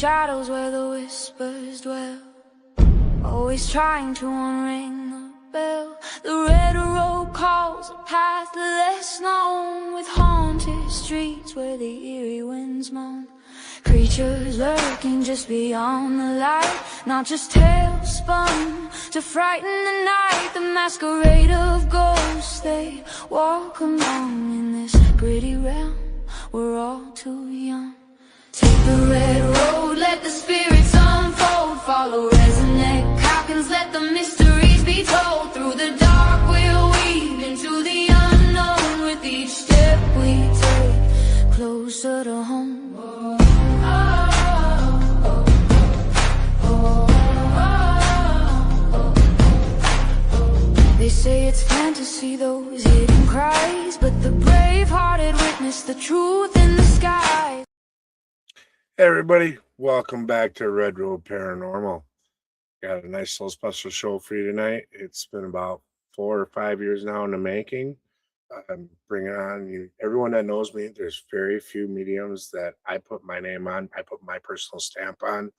shadows where the whispers dwell, always trying to unring the bell. The red road calls a path less known, with haunted streets where the eerie winds moan. Creatures lurking just beyond the light, not just tales spun to frighten the night. The masquerade of ghosts, they walk along in this gritty realm. We're all too young. Take the red road, let the spirits unfold. Follow Rezneck, Calkins, let the mysteries be told. Through the dark we'll weave into the unknown. With each step we take closer to home. They say it's fantasy, those hidden cries, but the brave-hearted witness the truth in the sky. Hey everybody, welcome back to Red Road Paranormal. Got a nice little special show for you tonight. It's been about 4 or 5 years now in the making. I'm bringing on you. Everyone that knows me, there's very few mediums that I put my name on. I put my personal stamp on.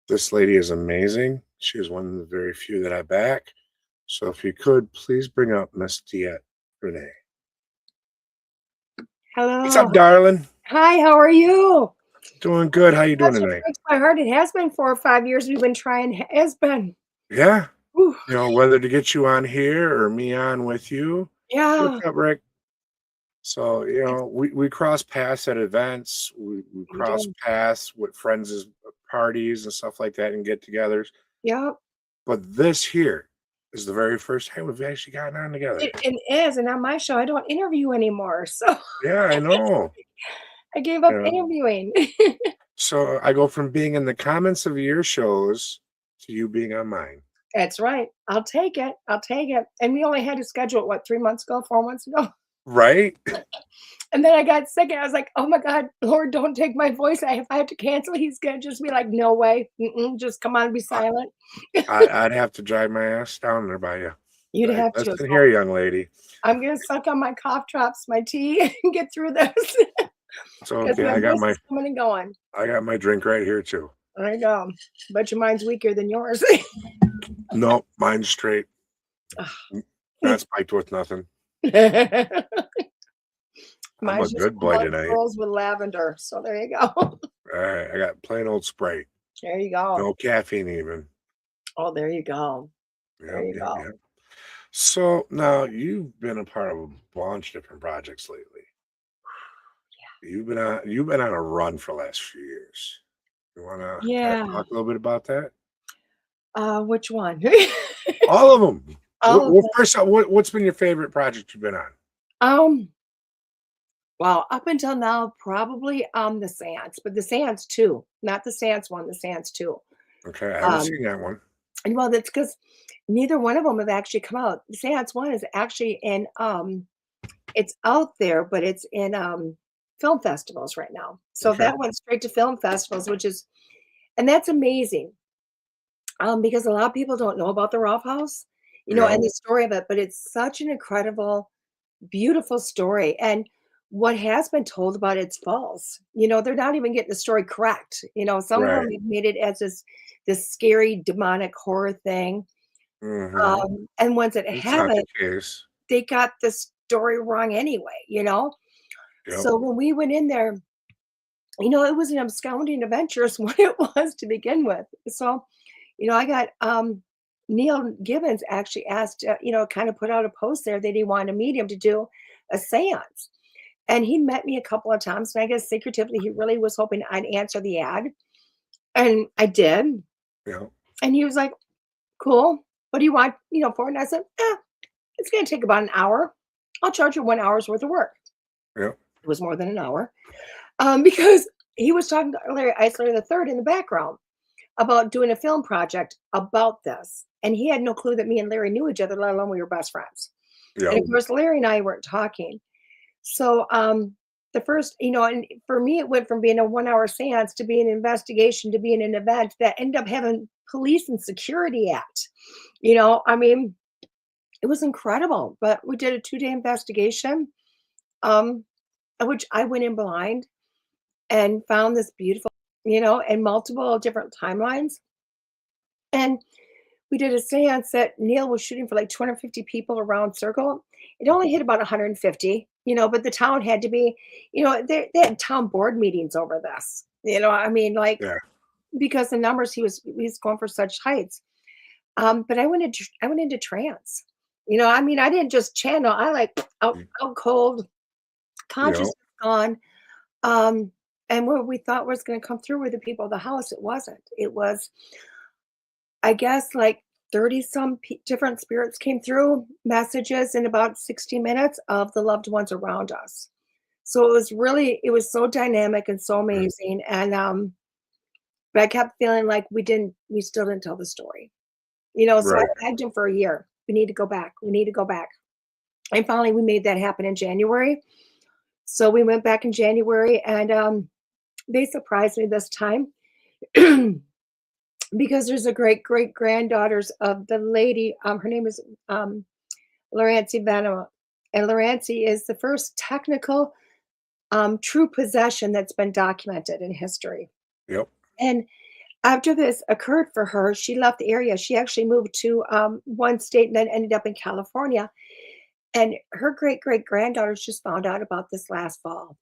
This lady is amazing. She is one of the very few that I back. So if you could, please bring up Miss DeEtte Renee. Hello. What's up, darling? Hi, how are you? Doing good. How you doing tonight? It breaks my heart. It has been 4 or 5 years we've been trying. It has been. Yeah. Whew. You know, whether to get you on here or me on with you. Yeah. What's up, Rick? So, you know, we cross paths at events. We cross paths with friends' parties and stuff like that and get-togethers. Yeah. But this here is the very first time we've actually gotten on together. It is. And on my show, I don't interview anymore. So Yeah, I know. I gave up Yeah. interviewing. So I go from being in the comments of your shows to you being on mine. That's right. I'll take it. I'll take it. And we only had to schedule it, what, 3 months ago, 4 months ago? Right? And then I got sick and I was like, oh my God, Lord, don't take my voice. If I have to cancel, he's going to just be like, no way. Just come on, be silent. I'd have to drive my ass down there by you. You'd have to. Listen here, young lady. I'm going to suck on my cough drops, my tea, and get through this. So okay, I got my coming and going. I got my drink right here too. There you go. Bet your mine's weaker than yours. No, mine's straight. Not spiked with nothing. Mine's I'm a good boy tonight. Girls with lavender. So there you go. All right, I got plain old Sprite. There you go. No caffeine even. Oh, there you go. Yep, There you go. Yep. So now you've been a part of a bunch of different projects lately. Yeah. You've been on a run for the last few years. You wanna talk a little bit about that? Which one? All of them. All Well, first off, what's been your favorite project you've been on? Well, up until now, probably the Séance, but the Séance Two, not the Séance One, the Séance Two. Okay, I haven't seen that one. And well, that's because neither one of them have actually come out. The Séance One is actually in it's out there, but it's in film festivals right now. So that went straight to film festivals, and that's amazing. Because a lot of people don't know about the Rolf House, you know, and the story of it, but it's such an incredible, beautiful story. And what has been told about it's false. You know, they're not even getting the story correct. You know, some of them have made it as this scary, demonic horror thing. And once it happened, they got the story wrong anyway, you know? Yep. So when we went in there, you know, it was an absconding adventure is what it was to begin with. So, you know, I got Neil Gibbons actually asked, you know, kind of put out a post there that he wanted to meet him to do a seance. And he met me a couple of times. And I guess secretively, he really was hoping I'd answer the ad. And I did. Yeah. And he was like, cool. What do you want, you know, for it? And I said, it's going to take about an hour. I'll charge you 1 hour's worth of work. Yeah. It was more than an hour. Because he was talking to Larry Eisler III in the background about doing a film project about this. And he had no clue that me and Larry knew each other, let alone we were best friends. Yeah. And of course, Larry and I weren't talking. So the first, you know, and for me, it went from being a 1 hour seance to being an investigation to being an event that ended up having police and security at. You know, I mean, it was incredible. But we did a 2-day investigation, which I went in blind and found this beautiful and multiple different timelines. And we did a seance that Neil was shooting for like 250 people around circle. It only hit about 150, but the town had to be, they had town board meetings over this. I mean, like, Yeah. because the numbers he's going for such heights. But I went into trance. I mean, I didn't just channel. I like out cold, consciousness gone. And what we thought was going to come through with the people of the house, it wasn't. It was, I guess, like 30 some different spirits came through, messages in about 60 minutes of the loved ones around us. So it was so dynamic and so amazing. And but I kept feeling like we still didn't tell the story. So Right. I begged him for a year. We need to go back. We need to go back. And finally we made that happen in January. So we went back in January, and they surprised me this time. Because there's a great granddaughters of the lady. Her name is Lorancy Venema. And Lorancy is the first technical true possession that's been documented in history. Yep. And after this occurred for her, she left the area. She actually moved to one state and then ended up in California. And her great granddaughters just found out about this last fall.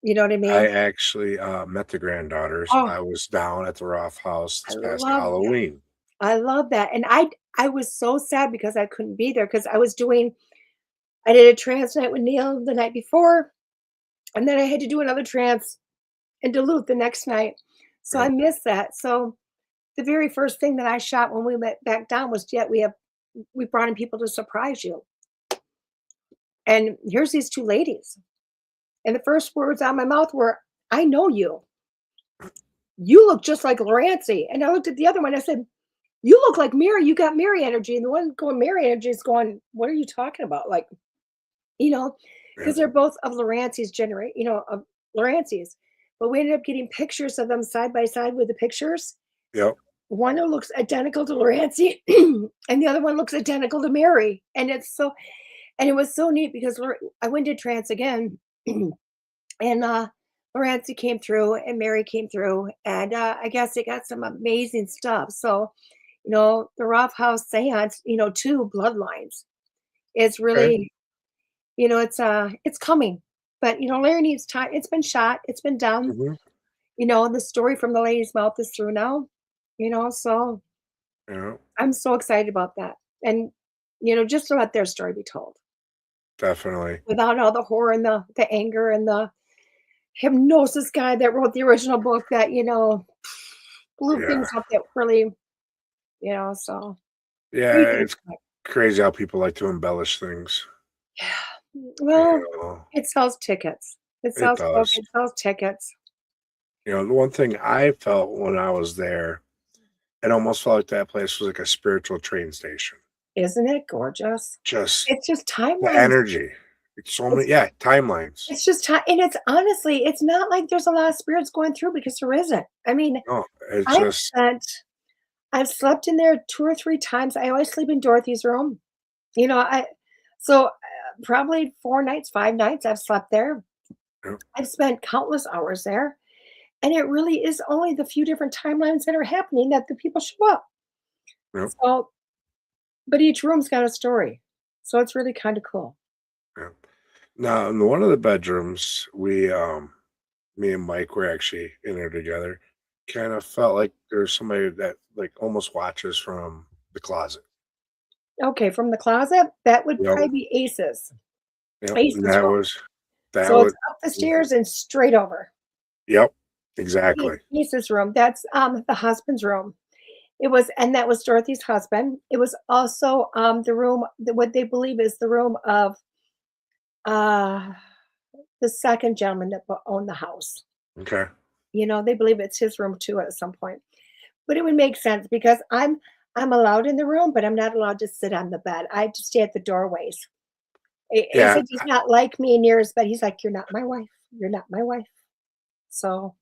You know what I mean? I actually met the granddaughters. Oh, I was down at the Roth House I this past love that. Halloween. I love that. And I was so sad because I couldn't be there because I did a trance night with Neil the night before, and then I had to do another trance in Duluth the next night. So I missed that. So the very first thing that I shot when we went back down was, we brought in people to surprise you. And here's these two ladies. And the first words out of my mouth were, I know you. You look just like Lorancy. And I looked at the other one. I said, you look like Mary. You got Mary energy. And the one going Mary energy is going, what are you talking about? Like, because they're both of Lorancy's of Lorancy's. But we ended up getting pictures of them side by side with the pictures. Yep. One looks identical to Lorancy, and the other one looks identical to Mary. And it was so neat because I went to trance again, and Lorancy came through and Mary came through, and I guess it got some amazing stuff. So, the Roth House Seance, 2 Bloodlines. It's really, it's coming. But Larry needs time. It's been shot. It's been done. Mm-hmm. The story from the lady's mouth is through now. So I'm so excited about that. And just to let their story be told. Definitely. Without all the horror and the anger and the hypnosis guy that wrote the original book that, blew things up that really, so. Yeah, it's crazy how people like to embellish things. Yeah. Well, it sells tickets. It sells books, it sells tickets. The one thing I felt when I was there, it almost felt like that place was like a spiritual train station. Isn't it gorgeous? It's just timelines. The energy. It's so many, timelines. It's just time, and it's honestly, it's not like there's a lot of spirits going through because there isn't. I mean, No, it's I've slept in there 2 or 3 times. I always sleep in Dorothy's room. Probably 4 nights, 5 nights I've slept there. Yep. I've spent countless hours there. And it really is only the few different timelines that are happening that the people show up. Yep. So, but each room's got a story. So it's really kind of cool. Yeah. Now, in one of the bedrooms, me and Mike were actually in there together. Kind of felt like there's somebody that like almost watches from the closet. Okay, from the closet, that would probably be Ace's. Yep. Ace's room. It's up the stairs and straight over. Yep, exactly. Ace's room. That's the husband's room. And that was Dorothy's husband. It was also the room, what they believe is the room of the second gentleman that owned the house. Okay. They believe it's his room too at some point. But it would make sense because I'm allowed in the room, but I'm not allowed to sit on the bed. I have to stay at the doorways. He said he's not like me near his bed. He's like, you're not my wife. You're not my wife. So.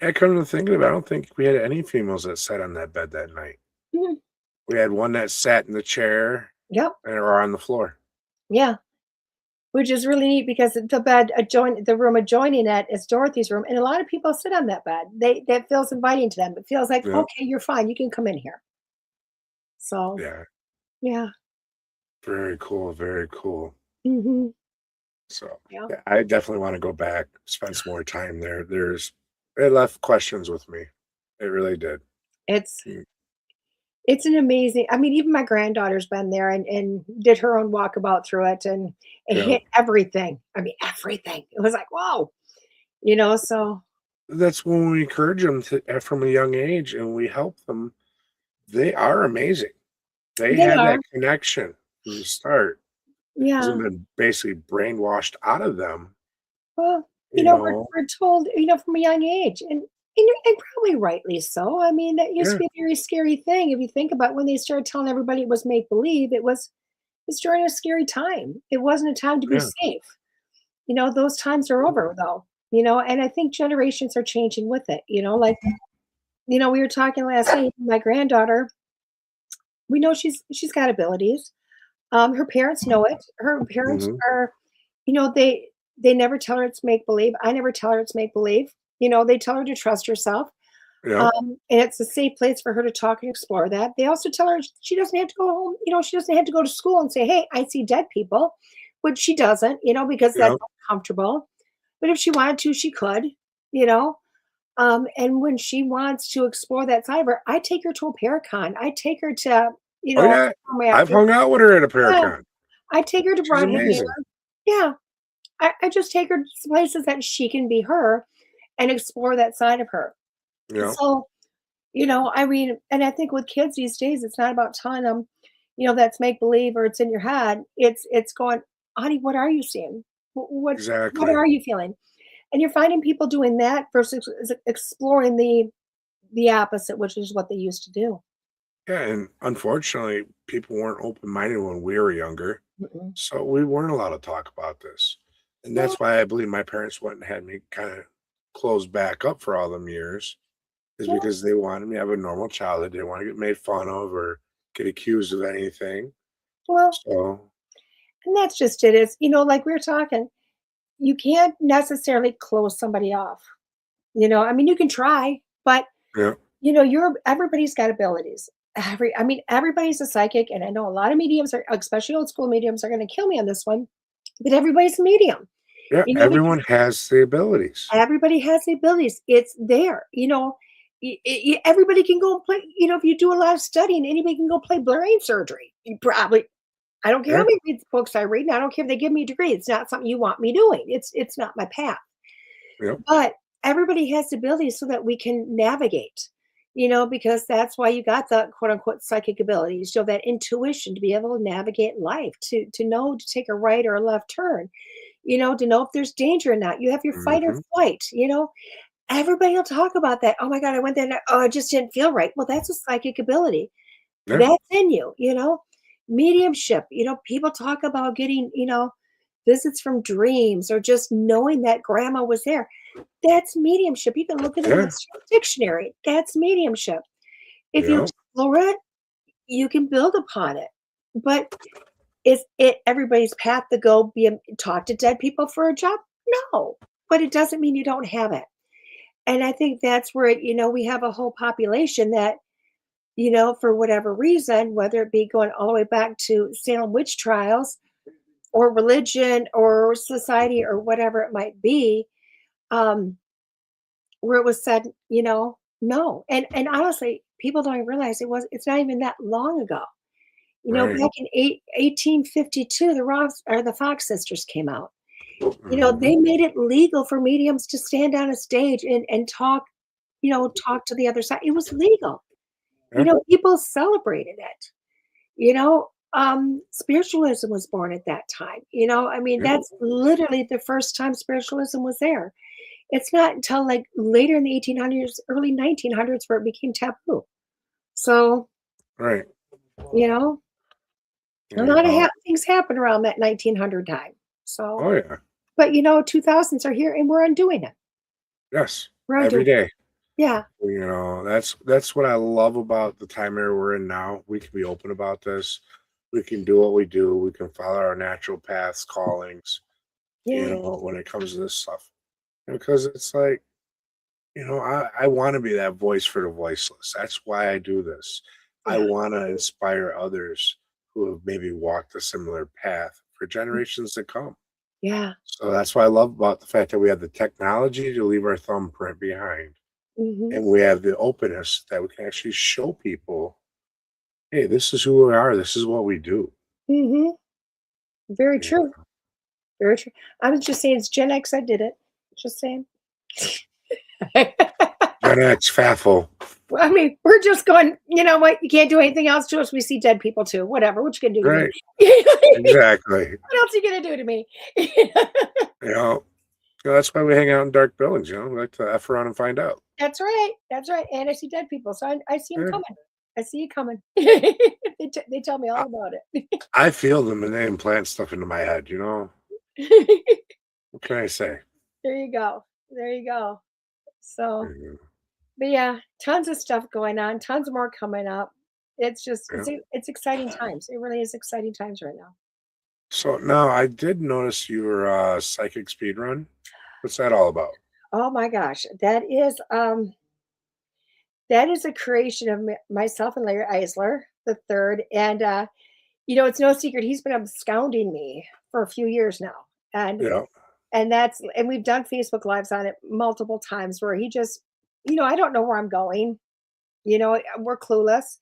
I come to thinking about it, I don't think we had any females that sat on that bed that night. Mm-hmm. We had one that sat in the chair. Yep. Or on the floor. Yeah. which is really neat because the bed the room adjoining it is Dorothy's room, and a lot of people sit on that bed. That feels inviting to them. It feels like, Yeah. okay, you're fine. You can come in here. So Yeah. yeah. Very cool. Very cool. Hmm. So Yeah. yeah, I definitely want to go back, spend some more time there. It left questions with me. It really did. It's Mm, it's an amazing. I mean, even my granddaughter's been there and did her own walkabout through it, and it Yeah. hit everything. I mean, everything. It was like, whoa, So That's when we encourage them from a young age and we help them. They are amazing. They they had are. that connection from the start. It Yeah. hasn't been basically brainwashed out of them, Well, you know? we're told, from a young age, and probably rightly so. I mean, that used to Yeah, be a very scary thing. If you think about when they started telling everybody it was make believe, it's during a scary time. It wasn't a time to be yeah, safe. Those times are over though. And I think generations are changing with it. Like, we were talking last night, my granddaughter, we know she's got abilities. Her parents know it. Her parents mhm, are, they never tell her it's make believe. I never tell her it's make believe. They tell her to trust herself. yep, And it's a safe place for her to talk and explore that. They also tell her she doesn't have to go home. She doesn't have to go to school and say, "Hey, I see dead people," which she doesn't. Because that's yep, uncomfortable. But if she wanted to, she could. You know. And when she wants to explore that side of her, I take her to a Paracon. I take her to, oh, yeah, I've homeopathy. hung out with her at a Yeah, Paracon. I take her to She's Brown amazing. Yeah, I just take her to places that she can be her and explore that side of her. Yep, So, I mean, and I think with kids these days, it's not about telling them, that's make believe or it's in your head. It's going, honey, what are you seeing? What exactly. are you feeling? And you're finding people doing that versus exploring the opposite, which is what they used to do. Yeah, and unfortunately, people weren't open-minded when we were younger, Mm-mm. so we weren't allowed to talk about this, and Well, that's why I believe my parents went and had me kinda close back up for all them years, is well, because they wanted me to have a normal childhood, they didn't wanna get made fun of or get accused of anything, well, so and that's just it. Is like we were talking, you can't necessarily close somebody off. I mean, you can try, but yeah, everybody's got abilities. I mean, everybody's a psychic, and I know a lot of mediums are, especially old school mediums, are going to kill me on this one. But everybody's a medium, yeah, because everyone has the abilities. everybody has the abilities. It's there. Everybody can go and play. If you do a lot of studying, anybody can go play brain surgery. You probably. I don't care how Yeah, many books I read, and I don't care if they give me a degree. It's not something you want me doing. It's not my path. yep, But everybody has the ability so that we can navigate, because that's why you got the quote unquote psychic abilities, that intuition to be able to navigate life, to know to take a right or a left turn, to know if there's danger or not. You have your fight or mhm, flight. Everybody will talk about that. Oh my God, I went there and I just didn't feel right. Well, that's a psychic ability. yeah, That's in you. Mediumship, people talk about getting, visits from dreams or just knowing that grandma was there. That's mediumship. You can look it in yeah, the dictionary. That's mediumship. If you yep, explore it, you can build upon it. But is it everybody's path to go talk to dead people for a job? No, but it doesn't mean you don't have it. And I think that's where we have a whole population that, for whatever reason, whether it be going all the way back to Salem witch trials or religion or society or whatever it might be, um, where it was said, no. And honestly, people don't even realize it's not even that long ago. right, Back in 1852, the Fox sisters came out. mhm, They made it legal for mediums to stand on a stage and talk, talk to the other side. It was legal. yeah, People celebrated it. Spiritualism was born at that time. I mean, yeah, that's literally the first time spiritualism was there. It's not until like later in the 1800s, early 1900s where it became taboo. So, right, you know, a yeah, lot of well, things happened around that 1900 time. So, oh, yeah, but 2000s are here and we're undoing it. yes, We're every undoing it. day. Yeah. That's what I love about the time era we're in now. We can be open about this. we can do what we do. We can follow our natural paths, callings, Yeah. when it comes to this stuff. Because it's like, I want to be that voice for the voiceless. That's why I do this. I Yeah. want to inspire others who have maybe walked a similar path for generations to come. Yeah. So that's what I love about the fact that we have the technology to leave our thumbprint behind. Hmm. And we have the openness that we can actually show people, hey, this is who we are. This is what we do. Hmm. Very Yeah. true. Very true. I was just saying it's Gen X. I did it. Just saying. Gen X, FAFL. Well, I mean, we're just going, you know what? You can't do anything else to us. We see dead people too. Whatever. What you gonna do to Right. me? Exactly. What else are you gonna do to me? That's why we hang out in dark buildings. We like to F around and find out. That's right. That's right. And I see dead people, so I see them Yeah. coming. I see you coming. They tell me all about it. I feel them and they implant stuff into my head. What can I say? There you go. There you go. So, Mhm. but yeah, tons of stuff going on. Tons more coming up. It's just Yeah. it's exciting times. It really is exciting times right now. So now I did notice your Psychic Speedrun. What's that all about? Oh my gosh, that is a creation of myself and Larry Eisler the third, and it's no secret he's been absconding me for a few years now, and Yeah. and we've done Facebook lives on it multiple times where he just, I don't know where I'm going, we're clueless,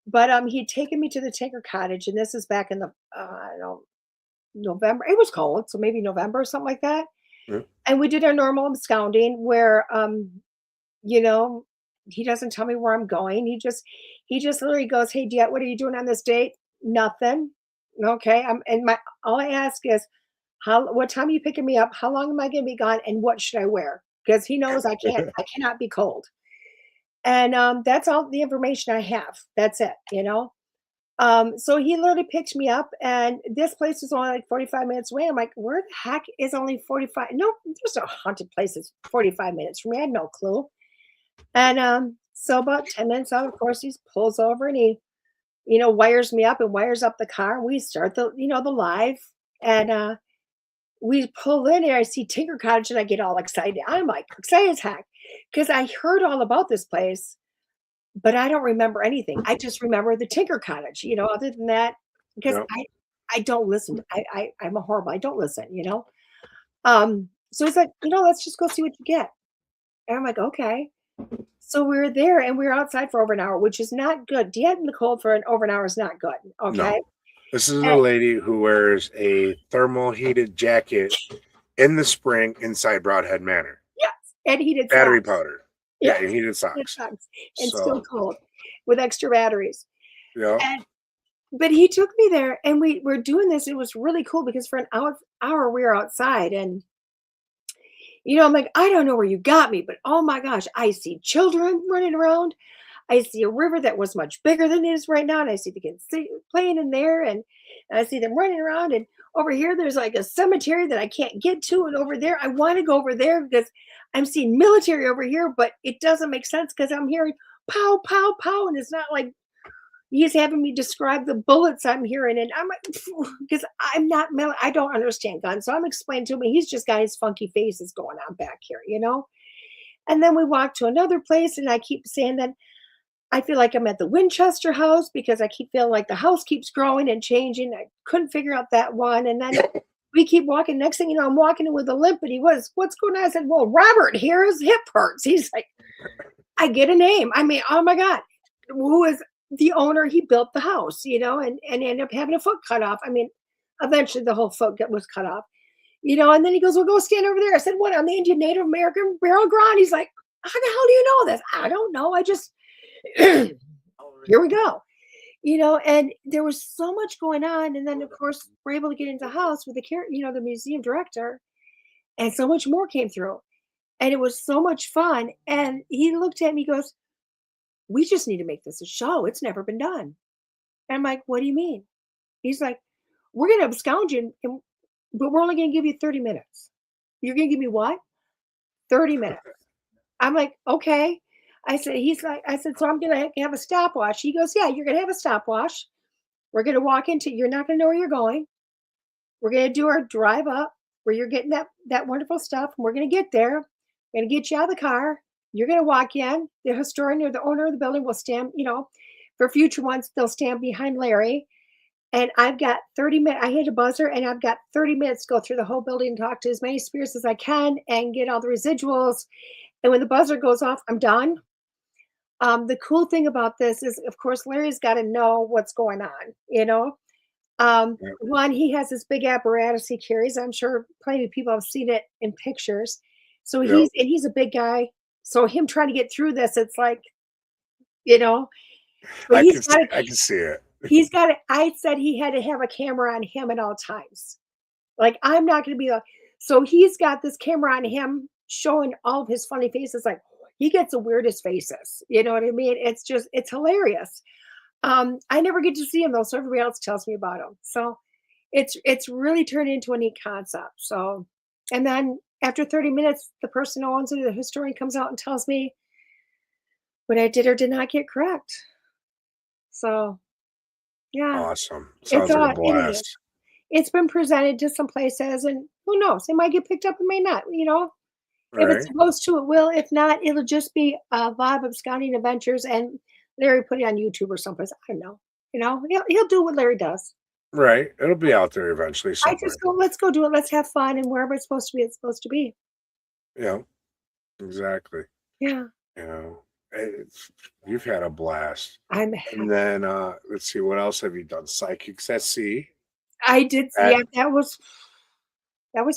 but he'd taken me to the Tinker Cottage, and this is back in the I don't know, November. It was cold, so maybe November or something like that. Yeah. And we did our normal absconding where you know, he doesn't tell me where I'm going. He just literally goes, "Hey, DeEtte, what are you doing on this date?" Nothing. Okay. All I ask is, what time are you picking me up? How long am I gonna be gone? And what should I wear? Because he knows I cannot be cold. And that's all the information I have. That's it. So he literally picked me up, and this place was only like 45 minutes away. I'm like, where the heck is only 45? No, there's no haunted places 45 minutes from me. I had no clue. And so about 10 minutes out, of course, he pulls over and he, wires me up and wires up the car. We start the live, and we pull in and I see Tinker Cottage and I get all excited. I'm like excited as heck because I heard all about this place, but I don't remember anything. I just remember the Tinker Cottage, other than that, because Yeah. I don't listen. I'm a horrible, I don't listen. So he's like, let's just go see what you get. And I'm like, okay. So we were there and we were outside for over an hour, which is not good. DeEtte in the cold for over an hour is not good. Okay. No. This is a And lady who wears a thermal heated jacket in the spring inside Broadhead Manor. yes, and heated Battery socks. powder. Yes, Yeah, and heated heated socks. socks. And still So, cold with extra batteries. yeah. But he took me there and we were doing this. It was really cool because for an hour we were outside and I'm like, I don't know where you got me, but oh my gosh, I see children running around. I see a river that was much bigger than it is right now. And I see the kids playing in there and I see them running around. And over here, there's like a cemetery that I can't get to. And over there, I want to go over there because I'm seeing military over here, but it doesn't make sense because I'm hearing pow, pow, pow. And it's not like he's having me describe the bullets I'm hearing. And I'm like, because I'm not, I don't understand guns. So I'm explaining to him, he's just got his funky faces going on back here. And then we walk to another place and I keep saying that I feel like I'm at the Winchester house because I keep feeling like the house keeps growing and changing. I couldn't figure out that one. And then we keep walking. Next thing you know, I'm walking in with a limp and what's going on? I said, well, Robert here, his hip hurts. He's like, I get a name. I mean, oh my God, who is the owner? He built the house, and ended up having a foot cut off. I mean, eventually the whole foot was cut off, and then he goes, well, go stand over there. I said, what, on the Indian Native American burial ground? He's like, how the hell do you know this? I don't know. I just, here we go. And there was so much going on. And then of course we're able to get into the house with the museum director, and so much more came through. And it was so much fun. And he looked at me, he goes, we just need to make this a show. It's never been done. And I'm like, what do you mean? He's like, we're going to abscond you, but we're only going to give you 30 minutes. You're going to give me what? 30 minutes. I'm like, okay. I said, so I'm going to have a stopwatch. He goes, yeah, you're going to have a stopwatch. We're going to walk into, you're not going to know where you're going. We're going to do our drive up where you're getting that wonderful stuff. And we're going to get there. We're going to get you out of the car. You're going to walk in. The historian or the owner of the building will stand, for future ones, they'll stand behind Larry. And I've got 30 minutes. I hit a buzzer and I've got 30 minutes to go through the whole building and talk to as many spirits as I can and get all the residuals. And when the buzzer goes off, I'm done. The cool thing about this is, of course, Larry's got to know what's going on, One, he has this big apparatus he carries. I'm sure plenty of people have seen it in pictures. So he's a big guy. So him trying to get through this, it's like, but I can see it. He's got it. I said he had to have a camera on him at all times. Like, I'm not going to be so he's got this camera on him showing all of his funny faces. Like, he gets the weirdest faces. You know what I mean? It's hilarious. I never get to see him though, so everybody else tells me about him. So it's really turned into a neat concept. So, and then after 30 minutes, the person who owns it, the historian, comes out and tells me what I did or did not get correct. So, yeah. Awesome. Sounds like a blast. It's been presented to some places, and who knows? It might get picked up, it may not, Right. If it's supposed to, it will. If not, it'll just be a vibe of Absconding Adventures, and Larry put it on YouTube or someplace. I don't know. He'll do what Larry does. Right. It'll be out there eventually somewhere. I just go, let's go do it. Let's have fun, and wherever it's supposed to be, it's supposed to be. Yeah, exactly. Yeah. You've had a blast. And then let's see, what else have you done? Psychics at Sea. I did. Yeah, that was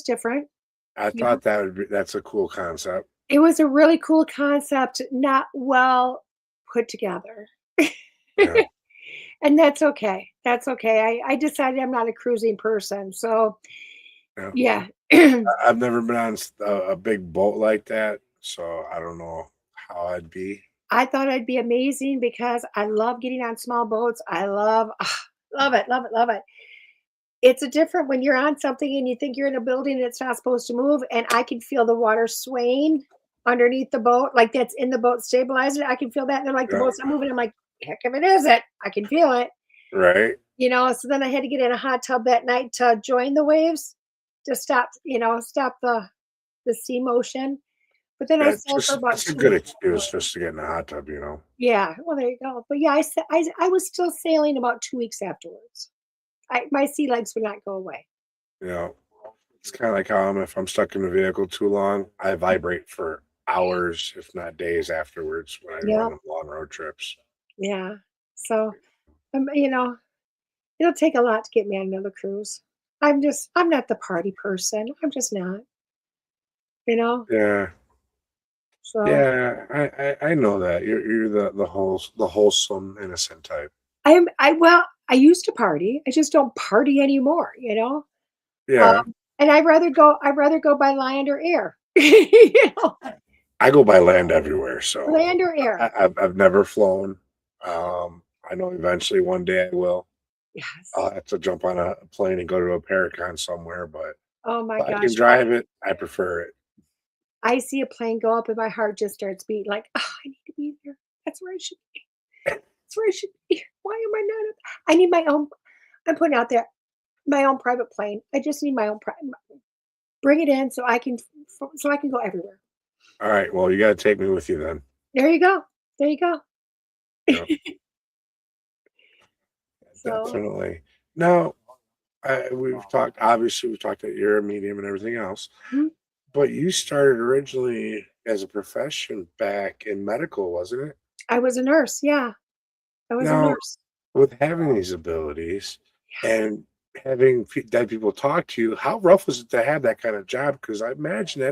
different. I thought that's a cool concept. It was a really cool concept, not well put together. Yeah. And that's okay. That's okay. I decided I'm not a cruising person. So, yeah. I've never been on a big boat like that. So I don't know how I'd be. I thought I'd be amazing because I love getting on small boats. I love it. It's a different when you're on something and you think you're in a building that's not supposed to move, and I can feel the water swaying underneath the boat, like that's in the boat stabilizer. I can feel that. And they're like, the boat's not moving. I'm like, heck if it isn't. I can feel it. Right. So then I had to get in a hot tub that night to join the waves to stop the sea motion. But then I said for about it's a good excuse just to get in a hot tub, Yeah. Well, there you go. But yeah, I was still sailing about 2 weeks afterwards. My sea legs would not go away. It's kind of like how if I'm stuck in the vehicle too long, I vibrate for hours, if not days afterwards when I run long road trips. Yeah. So, it'll take a lot to get me on another cruise. I'm not the party person. I'm just not, Yeah. So yeah, I know that you're the wholesome, innocent type. I used to party. I just don't party anymore, Yeah. And I'd rather go by land or air. I go by land everywhere. So land or air. I've never flown. I know eventually one day I will. Yes. I'll have to jump on a plane and go to a Paracon somewhere, but oh my gosh, I can drive it. I prefer it. I see a plane go up and my heart just starts beating like, I need to be there. That's where I should be. That's where I should be. Why am I not? I need my own. I'm putting out there my own private plane. I just need my own private. Bring it in so I can go everywhere. All right. Well, you got to take me with you then. There you go. There you go. Yep. Definitely. Now, we've talked that you're a medium and everything else, but you started originally as a profession back in medical, wasn't it? I was a nurse. Yeah. I was a nurse. With having these abilities and having dead people talk to you, how rough was it to have that kind of job? Because I imagine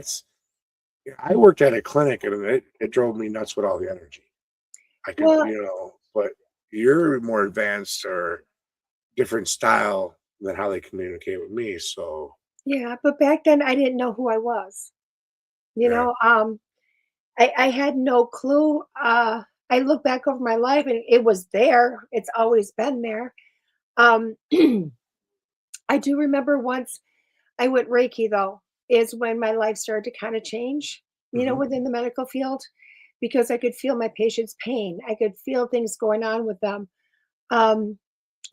I worked at a clinic and it drove me nuts with all the energy. But you're more advanced or different style than how they communicate with me. So yeah, but back then I didn't know who I was. I had no clue. I look back over my life and it was there. It's always been there. I do remember once I went Reiki, though, is when my life started to kind of change, within the medical field, because I could feel my patient's pain. I could feel things going on with them.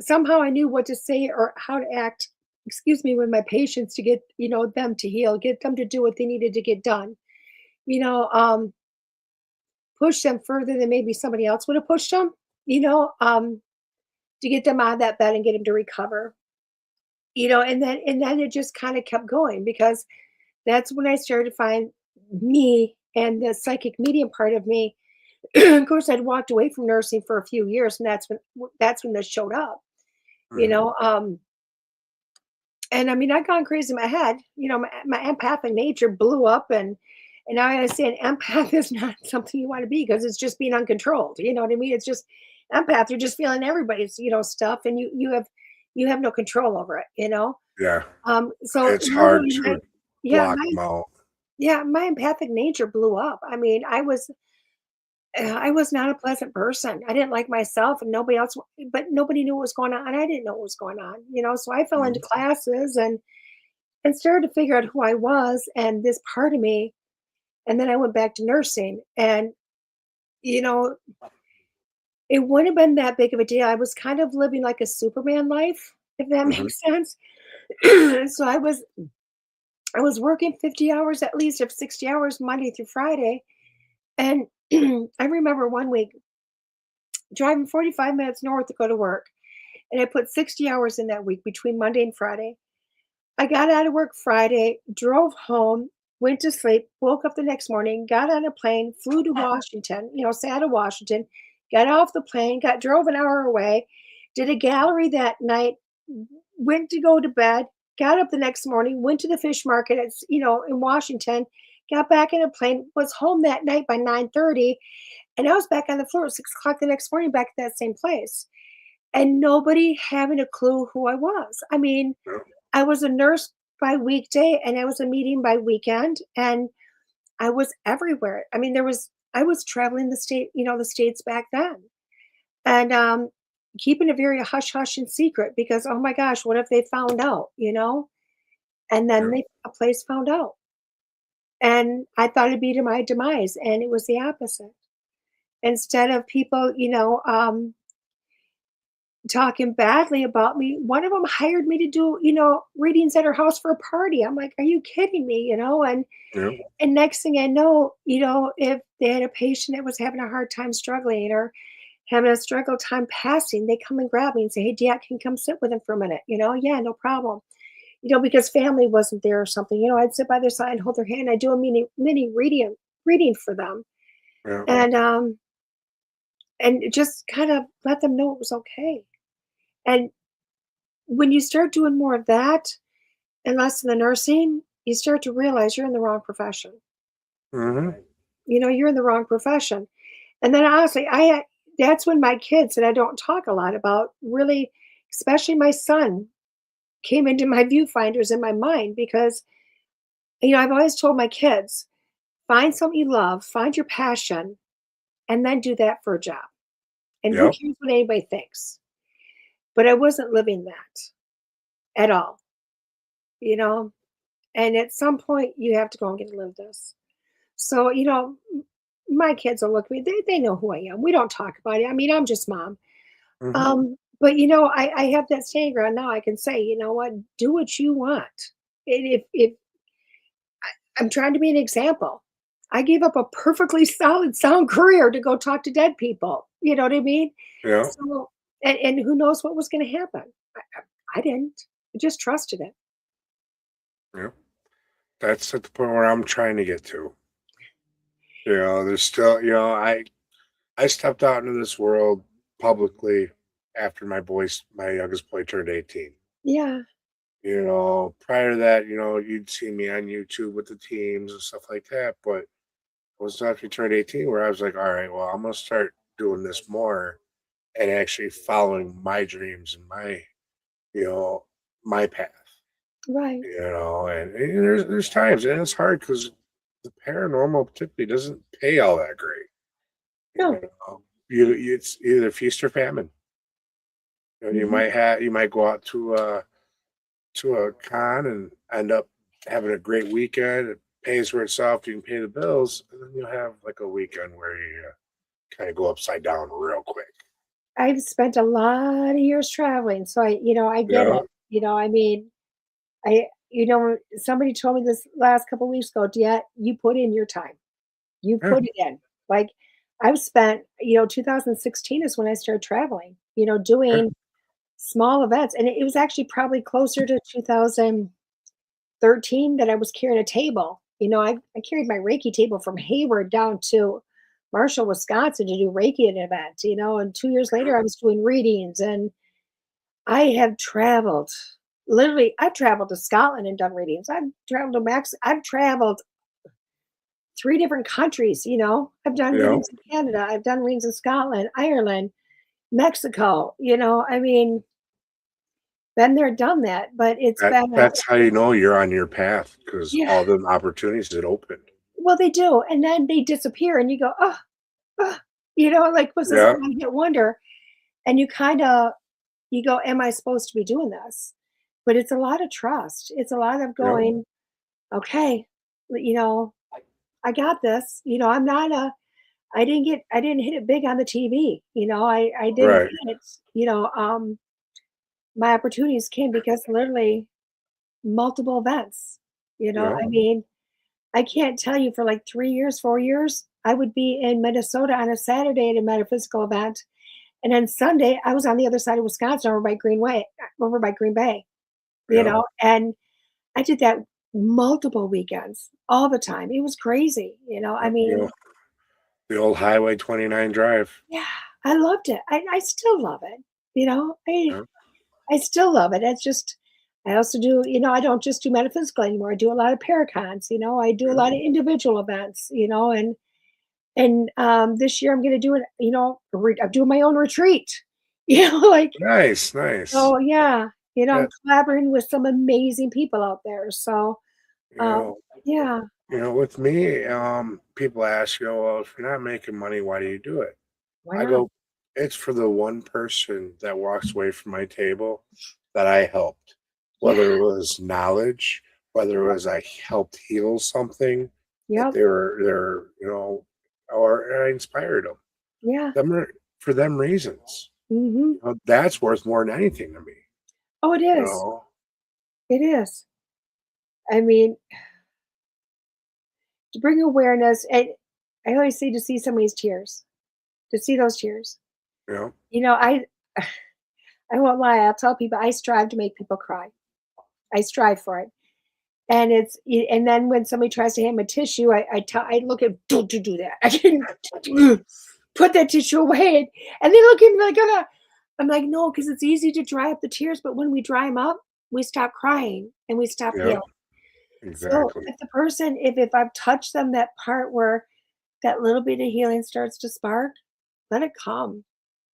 somehow I knew what to say or how to act, excuse me, with my patients to get, them to heal, get them to do what they needed to get done. You know, push them further than maybe somebody else would have pushed them, you know, to get them out of that bed and get them to recover. And then it just kind of kept going because that's when I started to find me and the psychic medium part of me. Of course, I'd walked away from nursing for a few years, and that's when this showed up. You Mhm. know, and I mean, I'd gone crazy in my head. My empathic nature blew up, and now I understand empath is not something you want to be because it's just being uncontrolled. You know what I mean? It's just empath. You're just feeling everybody's stuff, and you have no control over it. Yeah. So It's hard literally, to yeah, block my them out. yeah, my empathic nature blew up. I mean, I was not a pleasant person. I didn't like myself, and nobody else, but nobody knew what was going on, and I didn't know what was going on. So I fell into Mhm. classes and started to figure out who I was and this part of me. And then I went back to nursing, and you know, it wouldn't have been that big of a deal. I was kind of living like a Superman life, if that Mhm. makes sense. So I was working 50 hours at least, of 60 hours Monday through Friday. And I remember one week driving 45 minutes north to go to work. And I put 60 hours in that week between Monday and Friday. I got out of work Friday, drove home, went to sleep, woke up the next morning, got on a plane, flew to Washington, Seattle, Washington, got off the plane, drove an hour away, did a gallery that night, went to go to bed, got up the next morning, went to the fish market in Washington, got back in a plane, was home that night by 9:30, and I was back on the floor at 6 o'clock the next morning back at that same place. And nobody having a clue who I was. I mean, Yeah. I was a nurse by weekday and I was a medium by weekend, and I was everywhere. I mean, I was traveling the states back then, and keeping it very hush hush and secret because oh my gosh, what if they found out? And then Yeah. a place found out, and I thought it'd be to my demise, and it was the opposite. Instead of people, talking badly about me. One of them hired me to do, readings at her house for a party. I'm like, "Are you kidding me?" Yeah. And next thing I know, if they had a patient that was having a hard time struggling or having a struggle time passing, they come and grab me and say, "Hey, DeEtte, can you come sit with him for a minute?" "Yeah, no problem." Because family wasn't there or something. I'd sit by their side and hold their hand. I do a mini reading for them, Yeah. and just kind of let them know it was okay. And when you start doing more of that and less in the nursing, you start to realize you're in the wrong profession. Mhm. You're in the wrong profession. And then honestly, that's when my kids that I don't talk a lot about really, especially my son, came into my viewfinders in my mind because, I've always told my kids, find something you love, find your passion, and then do that for a job. And who Yep. cares what anybody thinks? But I wasn't living that at all, you know? And at some point, you have to go and get to live this. So, my kids will look at me. They know who I am. We don't talk about it. I mean, I'm just mom. Mhm. But I have that standing ground now. I can say, you know what, do what you want. And if I'm trying to be an example, I gave up a perfectly solid, sound career to go talk to dead people. You know what I mean? Yeah. So, and who knows what was going to happen? I didn't. I just trusted it. Yeah. That's at the point where I'm trying to get to. There's still, I stepped out into this world publicly after my youngest boy turned 18. Yeah. Prior to that, you'd see me on YouTube with the teams and stuff like that. But it was after he turned 18 where I was like, all right, well, I'm going to start doing this more and actually following my dreams and you know, my path, Right. and there's times, and it's hard because the paranormal typically doesn't pay all that great. No. It's either feast or famine. Hmm. You might go out to a con and end up having a great weekend. It pays for itself. You can pay the bills, and then you'll have like a weekend where you kind of go upside down real quick. I've spent a lot of years traveling, so I get Yeah. it. I mean, somebody told me this last couple weeks ago, DeEtte, you put in your time. You Yeah. put it in. Like, I've spent, 2016 is when I started traveling, Yeah. doing small events, and it was actually probably closer to 2013 that I was carrying a table. I carried my Reiki table from Hayward down to Marshall, Wisconsin to do Reiki at an event, and 2 years later I was doing readings, and I have traveled. Literally, I've traveled to Scotland and done readings. I've traveled to I've traveled 3 different countries. I've done Yeah. readings in Canada, I've done readings in Scotland, Ireland, Mexico, I mean, been there, done that, but it's been a That's how you know you're on your path, because yeah, all the opportunities that opened. well, they do, and then they disappear, and you go, "Oh, oh," like, was this a Yeah. one-hit wonder? And you go, "Am I supposed to be doing this?" But it's a lot of trust. It's a lot of Yeah. going, "Okay, you know, I got this." I didn't hit it big on the TV. I didn't Right. get it, my opportunities came because literally multiple events. Yeah. I mean, I can't tell you for like 3 years, 4 years, I would be in Minnesota on a Saturday at a metaphysical event, and then Sunday, I was on the other side of Wisconsin over by Green Bay, Yeah. and I did that multiple weekends, all the time. It was crazy, I You know, mean, the old Highway 29 drive. yeah, I loved it. I still love it, you know? I Yeah. I still love it. It's just I also do, I don't just do metaphysical anymore. I do a lot of paracons, I do a Yeah. lot of individual events, and this year I'm gonna do it, I'm doing my own retreat. Like, Nice, nice. oh yeah, I'm That, collaborating with some amazing people out there. So you um know, yeah, with me, people ask, well, if you're not making money, why do you do it? why I not? go, it's for the one person that walks away from my table that I helped, Yeah, whether it was knowledge, whether it was I helped heal something that yep, they're, or I inspired them. yeah. Them are for them reasons. Mhm. That's worth more than anything to me. Oh, it You is. know, It is. I mean, to bring awareness, and I always say to see somebody's tears, to see those tears. you know, You know, I I won't lie, I'll tell people I strive to make people cry. I strive for it. And then when somebody tries to hand me tissue, I look at, "Don't you do that." I can put that tissue away, and they look at me like I'm like, "No, because it's easy to dry up the tears, but when we dry them up, we stop crying and we stop yeah, healing." So exactly. if I've touched them that part where that little bit of healing starts to spark, let it come.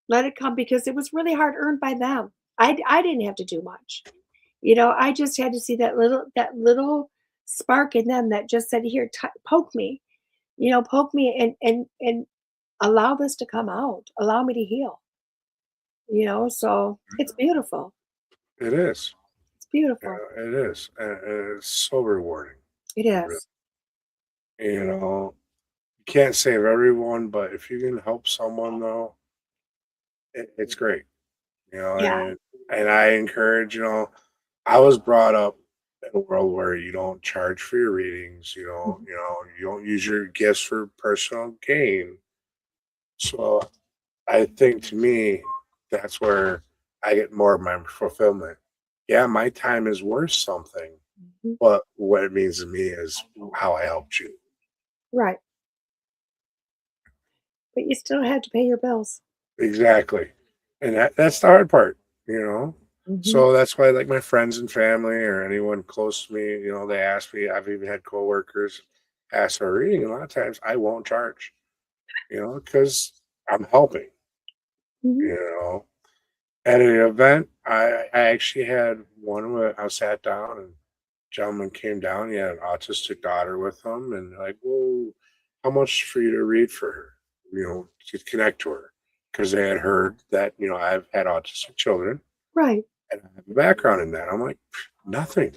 Let it come because it was really hard earned by them. I didn't have to do much. I just had to see that little spark in them that just said, "Here, poke me, poke me, and allow this to come out. Allow me to heal." So it's beautiful. It is. It's beautiful. It is. And it's so rewarding. It Really. is. You can't save everyone, but if you can help someone, though, it's great. Yeah. And I encourage, I was brought up in a world where you don't charge for your readings, Mhm. you don't use your gifts for personal gain. So I think to me, that's where I get more of my fulfillment. Yeah, my time is worth something, Mhm. but what it means to me is how I helped you. Right. But you still have to pay your bills. Exactly. And that's the hard part, you know? Mhm. So that's why like my friends and family or anyone close to me, they ask me, I've even had coworkers ask for a reading. A lot of times I won't charge, because I'm helping, Mhm. you know. At an event, I actually had one where I sat down and gentleman came down. He had an autistic daughter with him, and they're like, "Well, how much for you to read for her? To connect to her." Because they had heard that I've had autistic children Right. and I have a background in that. I'm like, nothing.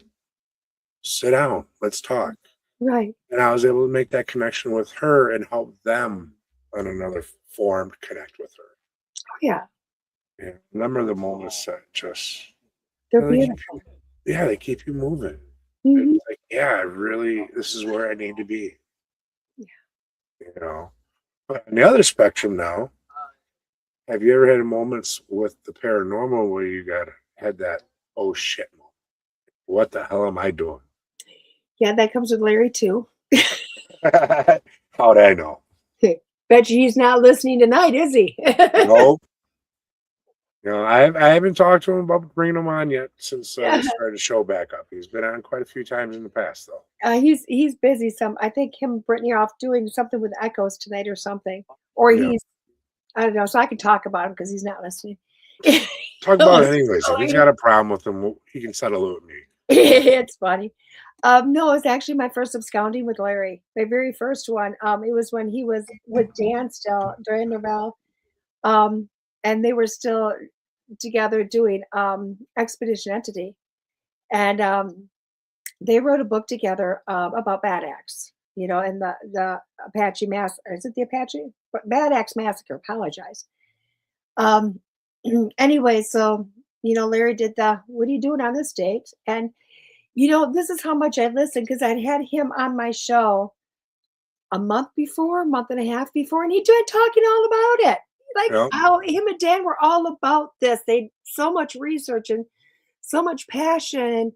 Sit down. Let's talk. Right. And I was able to make that connection with her and help them on another form connect with her. Oh, yeah. Yeah, remember the moments that just They're they keep beautiful. they keep you moving. Mhm. It's like, yeah, really, this is where I need to be, you know. But on the other spectrum now, have you ever had moments with the paranormal where you had that oh shit moment? What the hell am I doing? Yeah, that comes with Larry too. How'd I know? Bet you he's not listening tonight, is he? No, I haven't talked to him about bringing him on yet since we started the show back up. He's been on quite a few times in the past, though. He's busy. I think him and Brittany are off doing something with Echoes tonight or something. Or Yeah, I don't know. So I can talk about him because he's not listening. talk He'll about it listen anyways. to If he's Larry. got a problem with him, he can settle it with me. It's funny. No, it's actually my first absconding with Larry. My very first one. It was when he was with Dan still during Norvell. Um, and they were still together doing Expedition Entity. And they wrote a book together about Bad Axe, and the Apache mass. Is it the Apache? Bad Axe Massacre. Apologize. Um, anyway, so Larry did the "What are you doing on this date?" And this is how much I listened because I'd had him on my show a month and a half before, and he did talking all about it. Like Yeah, how him and Dan were all about this. They so much research and so much passion,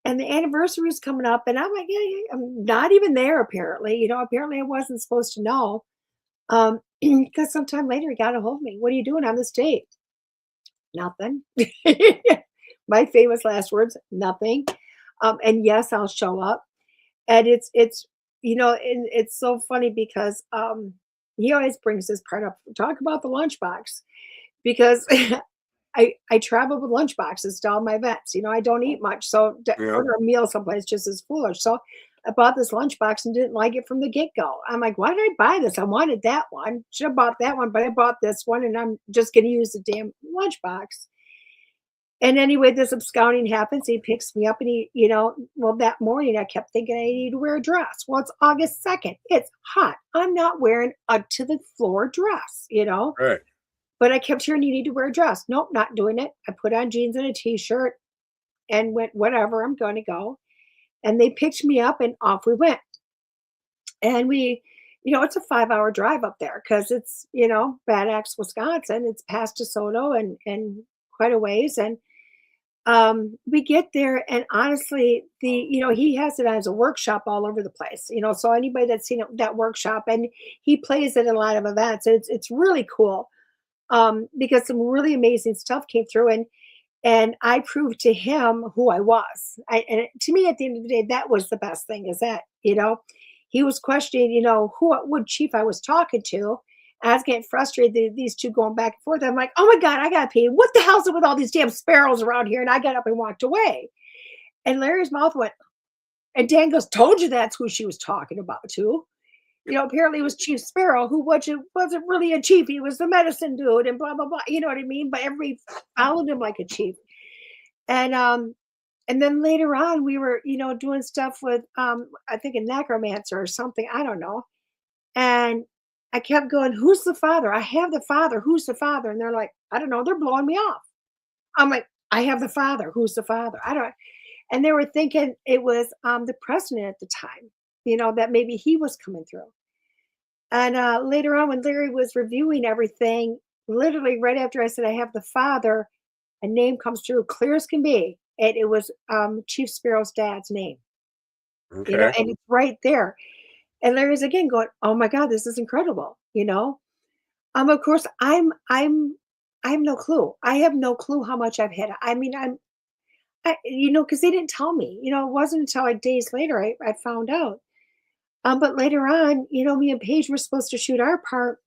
and the anniversary was coming up, and I'm like, I'm not even there. Apparently, apparently I wasn't supposed to know. Because sometime later he got a hold of me. What are you doing on this date? Nothing. My famous last words, nothing. And yes, I'll show up. And and it's so funny because he always brings this part up. Talk about the lunchbox because I travel with lunch boxes to all my events. I don't eat much, so to yeah. order a meal someplace just as foolish. So I bought this lunchbox and didn't like it from the get go. I'm like, why did I buy this? I wanted that one. Should have bought that one, but I bought this one, and I'm just going to use the damn lunchbox. And anyway, this absconding happens. He picks me up, and well, that morning I kept thinking I need to wear a dress. Well, it's August 2nd. It's hot. I'm not wearing a to the floor dress. Right. But I kept hearing you need to wear a dress. Nope, not doing it. I put on jeans and a t-shirt and went, whatever, I'm going to go. And they picked me up and off we went. And it's a 5-hour drive up there because it's, Bad Axe, Wisconsin. It's past DeSoto and quite a ways. And we get there, and honestly, he has it as a workshop all over the place. So anybody that's seen that workshop, and he plays at a lot of events. It's really cool because some really amazing stuff came through, and I proved to him who I was. And to me, at the end of the day, that was the best thing. Is that he was questioning, what chief I was talking to. I was getting frustrated. These two going back and forth. I'm like, oh my god, I got paid. What the hell's up with all these damn sparrows around here? And I got up and walked away. And Larry's mouth went. And Dan goes, told you that's who she was talking about too. Apparently it was Chief Sparrow, who wasn't really a chief. He was the medicine dude and blah, blah, blah. You know what I mean? But everybody followed him like a chief. And then later on, we were, doing stuff with, I think a necromancer or something. I don't know. And I kept going, who's the father? I have the father. Who's the father? And they're like, I don't know. They're blowing me off. I'm like, I have the father. Who's the father? I don't. And they were thinking it was the president at the time, that maybe he was coming through. And later on, when Larry was reviewing everything, literally right after I said I have the father, a name comes through clear as can be, and it was Chief Sparrow's dad's name. Okay. And it's right there. And Larry's again going, "Oh my God, this is incredible." Of course, I have no clue. I have no clue how much I've had. I mean, because they didn't tell me. It wasn't until like days later I found out. But later on, me and Paige were supposed to shoot our part.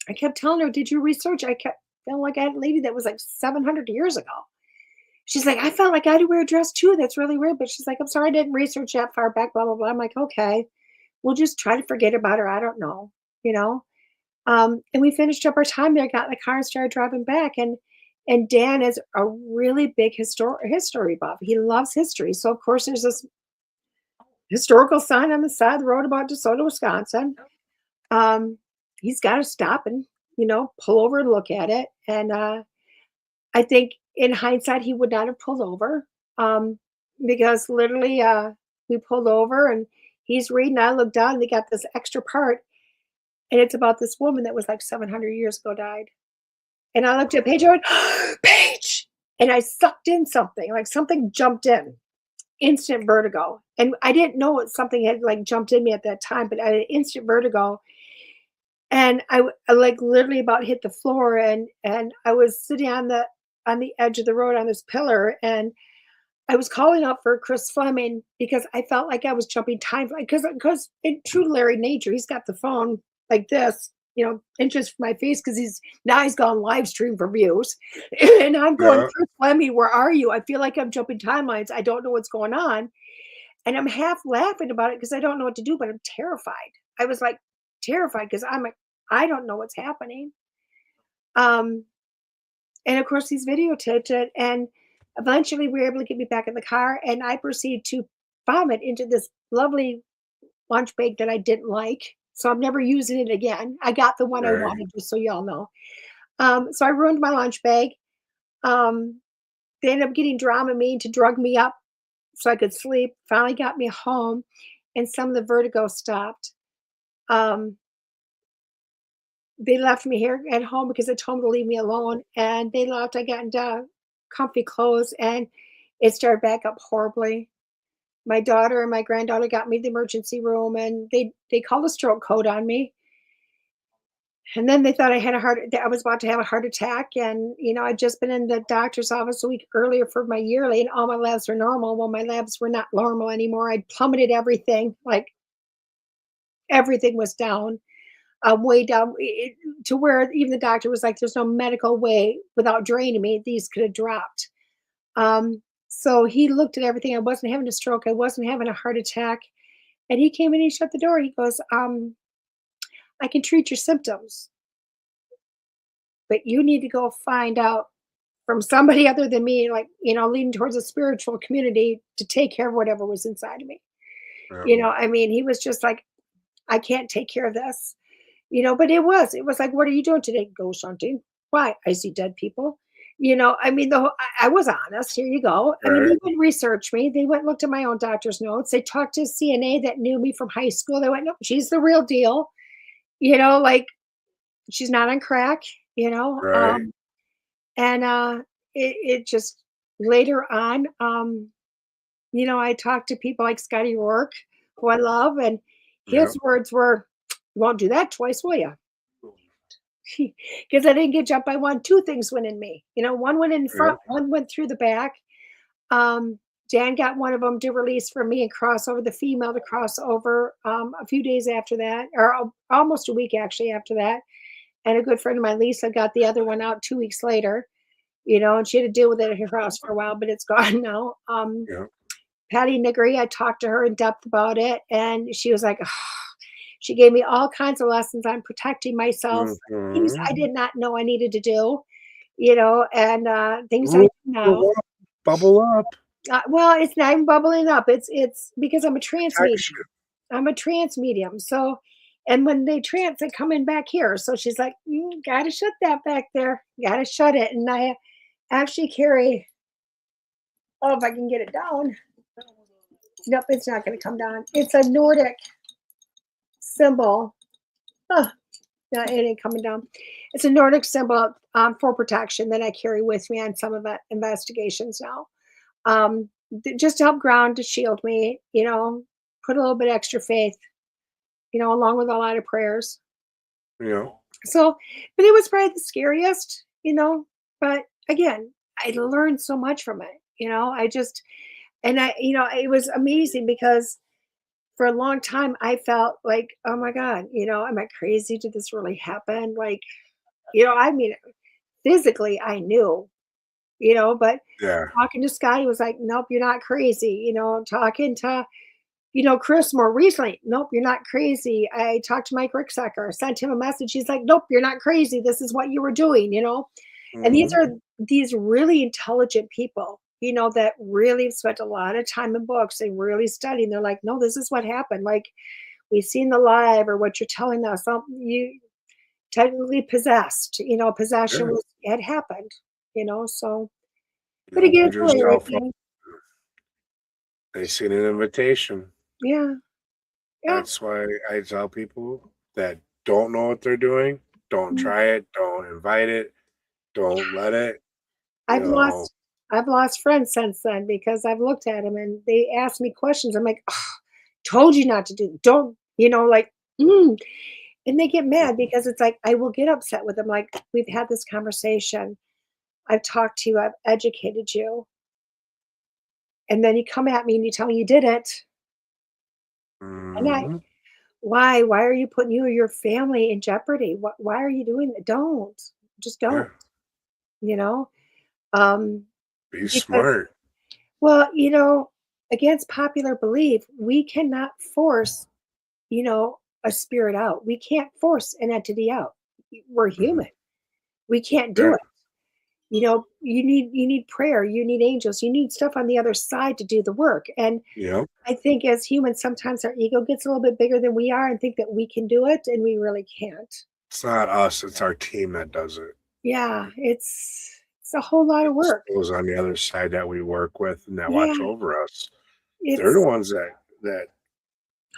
I kept telling her, "Did you research?" I kept feeling like I had a lady that was like 700 years ago. She's like, "I felt like I had to wear a dress too. That's really weird." But she's like, "I'm sorry, I didn't research that far back." Blah blah blah. I'm like, "Okay, we'll just try to forget about her. I don't know, you know." And we finished up our time there, got in the car and started driving back. And Dan is a really big history buff. He loves history. So of course there's this historical sign on the side of the road about DeSoto, Wisconsin. He's got to stop and, pull over and look at it. And I think in hindsight, he would not have pulled over, because literally, we pulled over and he's reading. I looked down and they got this extra part, and it's about this woman that was like 700 years ago died. And I looked at Paige, I went, Paige! And I sucked in something, like something jumped in, instant vertigo. And I didn't know something had like jumped in me at that time, but I had instant vertigo. And I like literally about hit the floor, and I was sitting on the edge of the road on this pillar, and I was calling out for Chris Fleming because I felt like I was jumping time, because in true Larry nature, he's got the phone like this, inches from my face, because he's gone live stream for views. And I'm going, Yeah. Chris Fleming, where are you? I feel like I'm jumping timelines. I don't know what's going on. And I'm half laughing about it because I don't know what to do, but I'm terrified. I was like terrified because I'm like, I don't know what's happening. And of course, he's videotaped it. And eventually we were able to get me back in the car. And I proceeded to vomit into this lovely lunch bag that I didn't like. So I'm never using it again. I got the one I Right. wanted, just so y'all know. So I ruined my lunch bag. They ended up getting Dramamine to drug me up so I could sleep. Finally got me home, and some of the vertigo stopped. They left me here at home because I told them to leave me alone, and they left. I got into comfy clothes, and it started back up horribly. My daughter and my granddaughter got me to the emergency room, and they called a stroke code on me. And then they thought I was about to have a heart attack. And, I'd just been in the doctor's office a week earlier for my yearly, and all my labs were normal. Well, my labs were not normal anymore. I'd plummeted everything. Like everything was down, way down, to where even the doctor was like, there's no medical way without draining me. These could have dropped. So he looked at everything. I wasn't having a stroke. I wasn't having a heart attack. And he came in, he shut the door. He goes, I can treat your symptoms, but you need to go find out from somebody other than me, like, leading towards a spiritual community to take care of whatever was inside of me. Yeah. I mean, he was just like, I can't take care of this, but it was like, what are you doing today? Ghost hunting. Why? I see dead people. I mean, I was honest. Here you go. I mean, Right. they went research me. They went and looked at my own doctor's notes. They talked to a CNA that knew me from high school. They went, no, she's the real deal. Like she's not on crack, Right. and it just later on, I talked to people like Scotty Rourke, who I love, and Yep. his words were, "You won't do that twice, will you?" Because I didn't get jumped by one. Two things went in me. One went in front, Yep. one went through the back. Dan got one of them to release for me and cross over, the female to cross over, a few days after that, or almost a week actually after that. And a good friend of mine, Lisa, got the other one out 2 weeks later, and she had to deal with it at her house for a while, but it's gone now. Yep. Patty Nigri, I talked to her in depth about it, and she was like, she gave me all kinds of lessons on protecting myself, things I Mhm. did not know I needed to do, and things I Ooh, do now. bubble up. Well, it's not even bubbling up. It's because I'm a trance medium. Protection. I'm a trance medium. So, and when they trance, they come in back here. So she's like, gotta shut that back there. Gotta shut it. And I actually carry, oh, if I can get it down. Nope, it's not going to come down. It's a Nordic symbol. Oh, no, it ain't coming down. It's a Nordic symbol for protection that I carry with me on some of the investigations now. Just to help ground, to shield me, put a little bit extra faith, along with a lot of prayers. Yeah. So, but it was probably the scariest, but again, I learned so much from it, it was amazing because for a long time I felt like, oh my God, am I crazy? Did this really happen? Like, I mean, physically I knew, but Yeah. talking to Scotty was like, nope, you're not crazy. Talking to, Chris more recently, nope, you're not crazy. I talked to Mike Ricksecker, sent him a message. He's like, nope, you're not crazy. This is what you were doing, And these Mhm. are these really intelligent people, that really spent a lot of time in books and really studying. They're like, no, this is what happened. Like, we've seen the live or what you're telling us. You technically possessed, possession Yeah. had happened. So, You but again, opened it's really yourself up. awakening. They seen an invitation. Yeah, yeah. That's why I tell people that don't know what they're doing, don't Mm. try it, don't invite it, don't let it, you I've know. lost I've lost friends since then because I've looked at them and they ask me questions. I'm like, "Ugh, told you not to do. Don't, like, mm. And they get mad because it's like I will get upset with them. Like, we've had this conversation. I've talked to you. I've educated you, and then you come at me and you tell me you didn't. And Mhm. why are you putting you or your family in jeopardy? Why are you doing that? Don't, just Yeah, don't. You know, um, be because smart. well, against popular belief, we cannot force, a spirit out. We can't force an entity out. We're Mhm. human. We can't do Yeah, it. You need prayer, you need angels, you need stuff on the other side to do the work. And yep. I think as humans, sometimes our ego gets a little bit bigger than we are and think that we can do it, and we really can't. It's not us, it's our team that does it. Yeah, it's a whole lot of It's work. those on the other side that we work with and that Yeah, watch over us. They're the it's ones that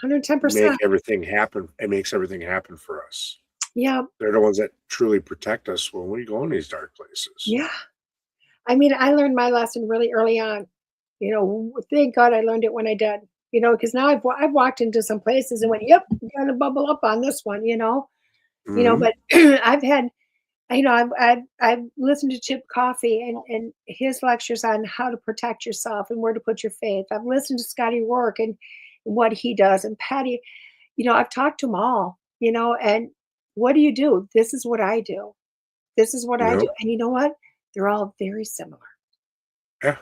110%. make everything happen. It makes everything happen for us. Yeah, They're the ones that truly protect us when we go in these dark places. yeah. I mean, I learned my lesson really early on. Thank God I learned it when I did. Because now I've walked into some places and went, "Yep, gotta bubble up on this one." Mhm. But I've had, I've listened to Chip Coffey and his lectures on how to protect yourself and where to put your faith. I've listened to Scotty Rourke and what he does, and Patty. I've talked to them all. And what do you do? This is what I do. This is what I Yep. do. And you know what? They're all very similar. Yeah.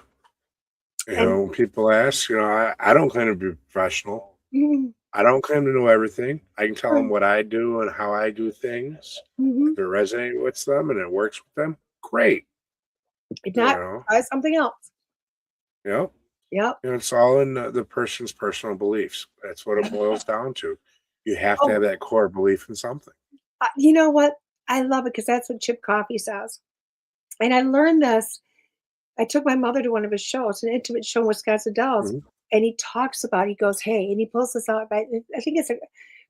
And When people ask, I don't claim to be professional. mhm, I don't claim to know everything. I can tell them right, what I do and how I do things. mhm. If it resonates with them and it works with them, great. If You not, know, try something else. you know, Yep. it's all in the person's personal beliefs. That's what it boils down to. You have to Oh, have that core belief in something. you know what? I love it because that's what Chip Coffey says. And I learned this. I took my mother to one of his shows, an intimate show with Wisconsin Dells, Mhm. and he talks about. He goes, "Hey," and he pulls this out. I think it's a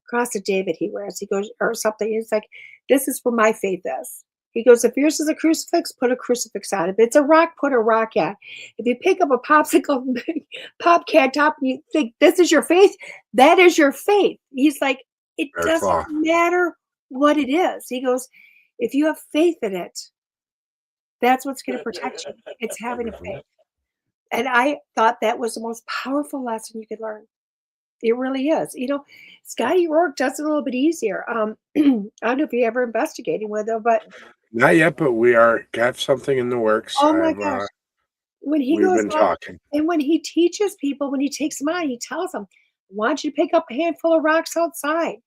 cross of David he wears. He goes, or something. He's like, "This is where my faith is." He goes, "If yours is a crucifix, put a crucifix on it. If it's a rock, put a rock on. If you pick up a popsicle pop can top and you think this is your faith, that is your faith." He's like, "It Bear doesn't claw. matter what it is." He goes, "If you have faith in it, that's what's going to protect you. It's having a Mhm. faith." And I thought that was the most powerful lesson you could learn. It really is. Scotty Rourke does it a little bit easier. I don't know if you ever investigating with him, but Not yet, but we are got something in the works. oh my gosh, when he We've goes been out talking. and when he teaches people, when he takes them out, he tells them, "I want you to pick up a handful of rocks outside,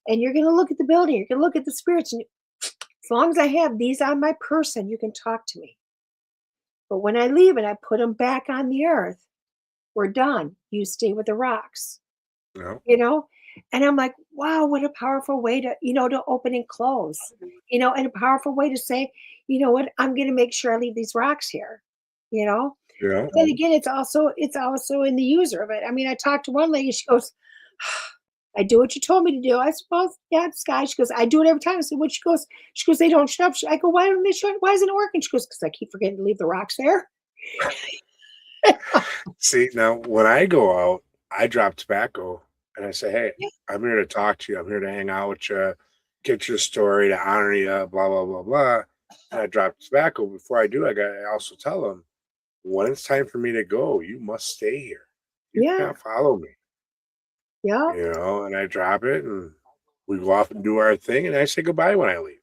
and you're going to look at the building, you're going to look at the spirits, and as long as I have these on my person, you can talk to me. But when I leave and I put them back on the earth, we're done. You stay with the rocks." You know, you know? And I'm like, wow, what a powerful way to open and close, and a powerful way to say, you know what, I'm going to make sure I leave these rocks here, you know? you know. But then again, it's also in the user of it. I mean, I talked to one lady, she goes, "I do what you told me to do." I suppose, yeah, Sky. She goes, "I do it every time." I said, "What?" She goes, "They don't shut up." I go, "Why don't they shut? Why isn't it working?" She goes, "Because I keep forgetting to leave the rocks there." See, now when I go out, I drop tobacco and I say, "Hey, Yeah, I'm here to talk to you. I'm here to hang out with you, get your story, to honor you, blah blah blah blah." And I drop tobacco. Before I do, I also tell them when it's time for me to go, you must stay here. You yeah, can't follow me, yeah, And I drop it, and we go off and do our thing, and I say goodbye when I leave.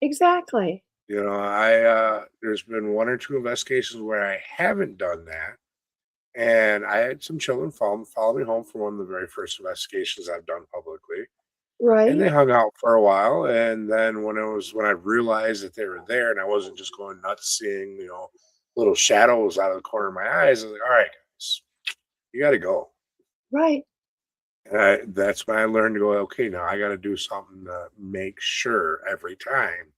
exactly. I there's been one or two investigations where I haven't done that. And I had some children follow me home from one of the very first investigations I've done publicly. And Right, they hung out for a while. And then when I realized that they were there and I wasn't just going nuts seeing, little shadows out of the corner of my eyes, I was like, all right, guys, you gotta go. right. And that's when I learned to go, okay, now I gotta do something to make sure every time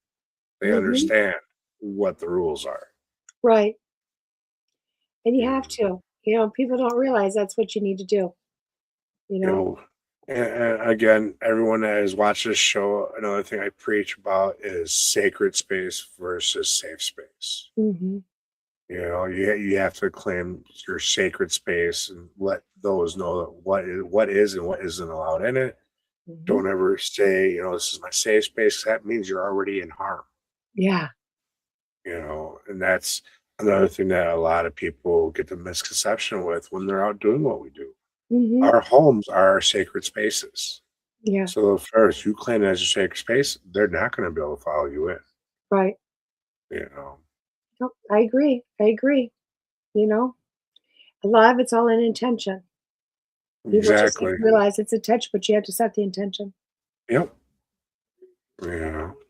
they Mhm. understand. what the rules are. Right. And you You have to. People don't realize that's what you need to do. know, and again, everyone that has watched this show, another thing I preach about is sacred space versus safe space. Hmm. You have to claim your sacred space and let those know that what is and what isn't allowed in it. Hmm. Don't ever say, this is my safe space. That means you're already in harm. Yeah. And that's another thing that a lot of people get the misconception with when they're out doing what we do. Hmm. Our homes are our sacred spaces. Yeah. So if first you claim it as a sacred space, they're not going to be able to follow you in. Right. You know, Nope, I agree. A lot of it's all in intention. People just don't exactly. realize it's intention, but you have to set the intention. Yep.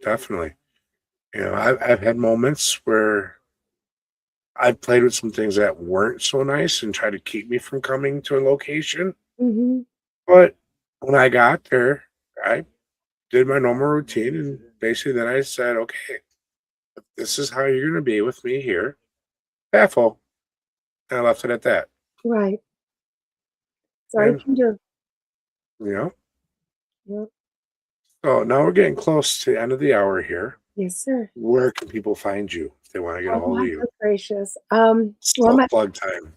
Definitely. I've had moments where I've played with some things that weren't so nice and tried to keep me from coming to a location. Hmm. But when I got there, I did my normal routine, and basically then I said, okay, this is how you're going to be with me here. Baffle. And I left it at that. Right. That's all you And, can do. you know, Yep. so now we're getting close to the end of the hour here. Yes, sir. Where can people find you if they want to get a Oh hold my of you? good gracious. Well, Self-plug time.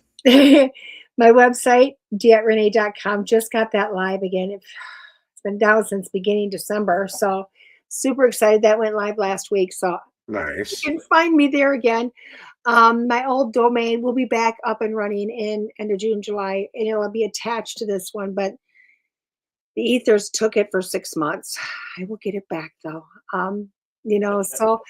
my website, DeEtteRenee.com, just got that live again. It's been down since beginning December, so super excited that went live last week. So you Nice. can find me there again. My old domain will be back up and running in end of June, July, and it'll be attached to this one. But the ethers took it for 6 months. I will get it back though. So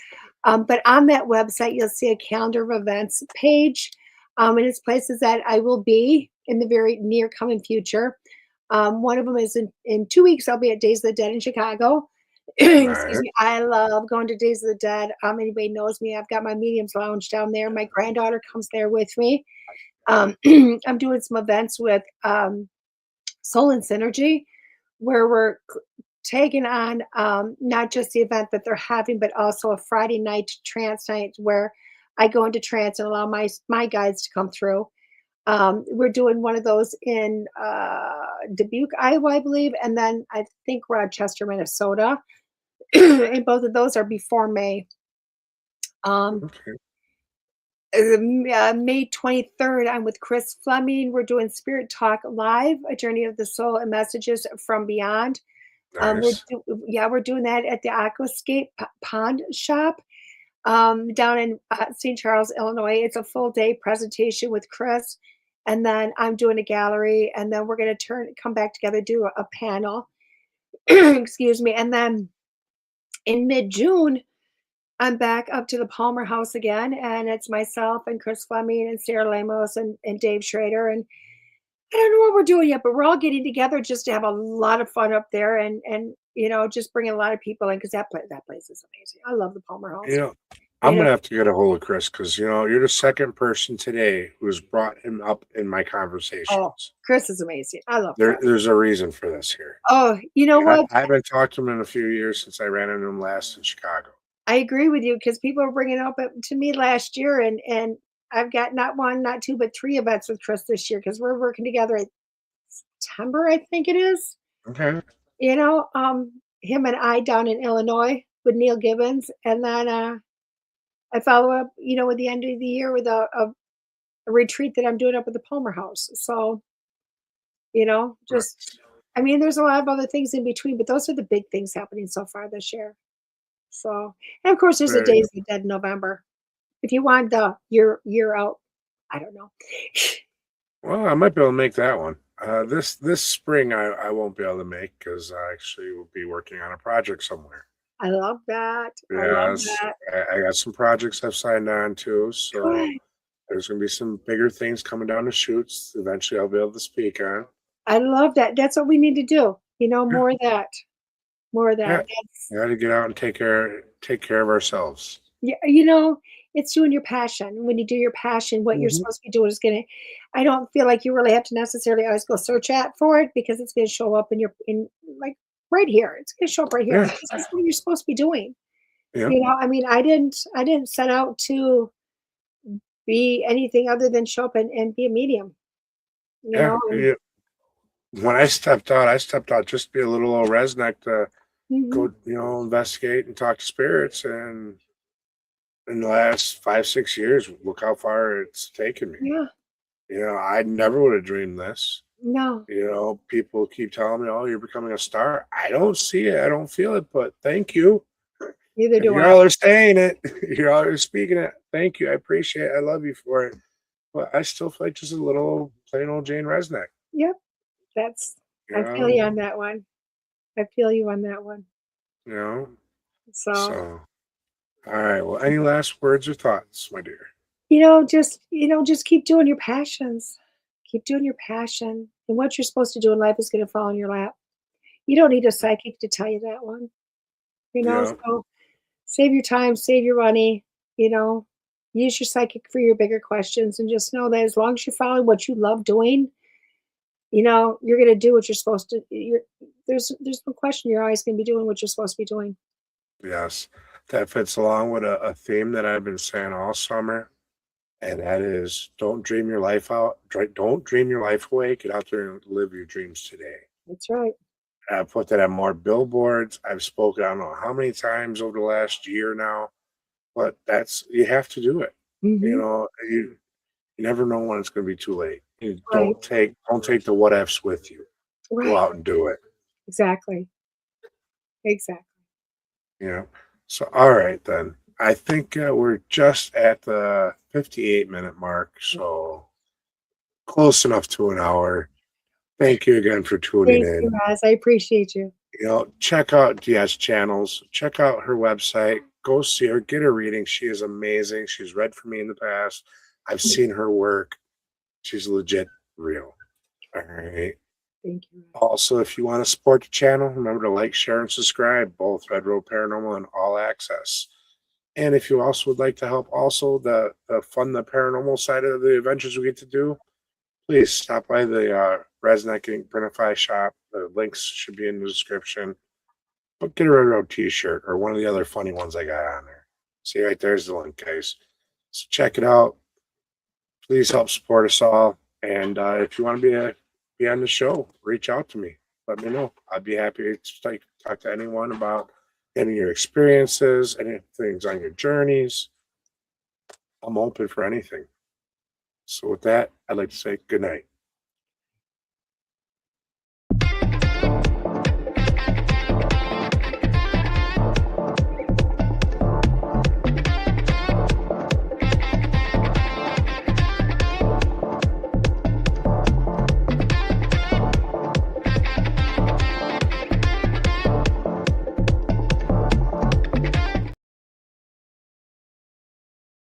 but on that website, you'll see a calendar of events page. And it's places that I will be in the very near coming future. One of them is in 2 weeks, I'll be at Days of the Dead in Chicago. Excuse Nice. me. I love going to Days of the Dead. Anybody knows me. I've got my mediums lounge down there. My granddaughter comes there with me. I'm doing some events with Soul and Synergy, where we're taking on not just the event that they're having, but also a Friday night trance night where I go into trance and allow my guides to come through. We're doing one of those in Dubuque, Iowa, I believe, and then I think Rochester, Minnesota. And both of those are before May. Um, Okay. May 23rd, I'm with Chris Fleming. We're doing Spirit Talk Live, A Journey of the Soul and Messages from Beyond. Nice. We're doing that at the Aquascape Pond Shop down in St. Charles, Illinois. It's a full day presentation with Chris. And then I'm doing a gallery, and then we're going to come back together, do a panel. Excuse me. And then in mid-June, I'm back up to the Palmer House again, and it's myself and Chris Fleming and Sarah Lamos and Dave Schrader. And I don't know what we're doing yet, but we're all getting together just to have a lot of fun up there and just bringing a lot of people in because that place is amazing. I love the Palmer House. I'm gonna have to get a hold of Chris because you're the second person today who's brought him up in my conversations. Chris is amazing. I love Chris. There's a reason for this here. Oh, you know what? I haven't talked to him in a few years since I ran into him last in Chicago. I agree with you because people were bringing it up to me last year, and I've got not one, not two, but 3 events with Chris this year because we're working together in September, I think it is. Okay. Him and I down in Illinois with Neil Gibbons, and then I follow up, with the end of the year with a retreat that I'm doing up at the Palmer House. So, there's a lot of other things in between, but those are the big things happening so far this year. So, and of course, there's the Days of the Dead in November. If you want the year out, I don't know. Well, I might be able to make that one. This spring, I won't be able to make because I actually will be working on a project somewhere. I love that. Yes, I got some projects I've signed on to, so Good. there's going to be some bigger things coming down the chutes. Eventually, I'll be able to speak on. I love that. That's what we need to do. More of that. More of that. You got to get out and take care of ourselves. Yeah, it's doing your passion. When you do your passion, what you're supposed to be doing is I don't feel like you really have to necessarily always go search for it because it's going to show up in like right here. It's going to show up right here. Yeah. That's what you're supposed to be doing. Yep. You know, I mean, I didn't set out to be anything other than show up and be a medium, you Yeah. know, and Yeah. When I stepped out just to be a little old Rezneck to mhm, go, investigate and talk to spirits. And in the last 5, 6 years, look how far it's taken me. yeah, I never would have dreamed this. no, People keep telling me, "Oh, you're becoming a star." I don't see it. I don't feel it, but thank you. neither If do you're I. all are saying it, you're all are speaking it. Thank you. I appreciate it. I love you for it. But I still feel like just a little plain old Jane Resnick, Yep, that's you I feel you know, on that one. I feel you on that one. you know. So, So, all right. Well, any last words or thoughts, my dear? just keep doing your passions. Keep doing your passion, and what you're supposed to do in life is gonna fall in your lap. You don't need a psychic to tell you that one, Yeah. so save your time, save your money, you know, use your psychic for your bigger questions, and just know that as long as you're following what you love doing, you're gonna do what you're supposed to there's no question you're always gonna be doing what you're supposed to be doing. Yes. That fits along with a theme that I've been saying all summer. And that is, don't dream your life out. Don't dream your life away. Get out there and live your dreams today. That's right. I've put that on more billboards. I've spoken, I don't know how many times over the last year now, but you have to do it. Mhm. You never know when it's going to be too late. You Right. don't take the what ifs with you. Go Right. out and do it. Exactly. Exactly. You know. So, all right then. I think we're just at the 58-minute mark, so close enough to an hour. Thank you again for tuning Thank you, in. Raz. I appreciate you. Check out DeEtte's channels. Check out her website. Go see her. Get a reading. She is amazing. She's read for me in the past. I've seen her work. She's legit real. All right. Thank you, Raz. Also, if you want to support the channel, remember to like, share, and subscribe, both Red Road Paranormal and All Access. And if you also would like to help also the fund the paranormal side of the adventures we get to do, please stop by the Rezneck Ink Printify shop. The links should be in the description. But get a Red Road t-shirt or one of the other funny ones I got on there. See, right there's the link, guys. So check it out. Please help support us all. And if you want to be on the show, reach out to me. Let me know. I'd be happy to talk to anyone about any of your experiences, any things on your journeys. I'm open for anything. So with that, I'd like to say good night.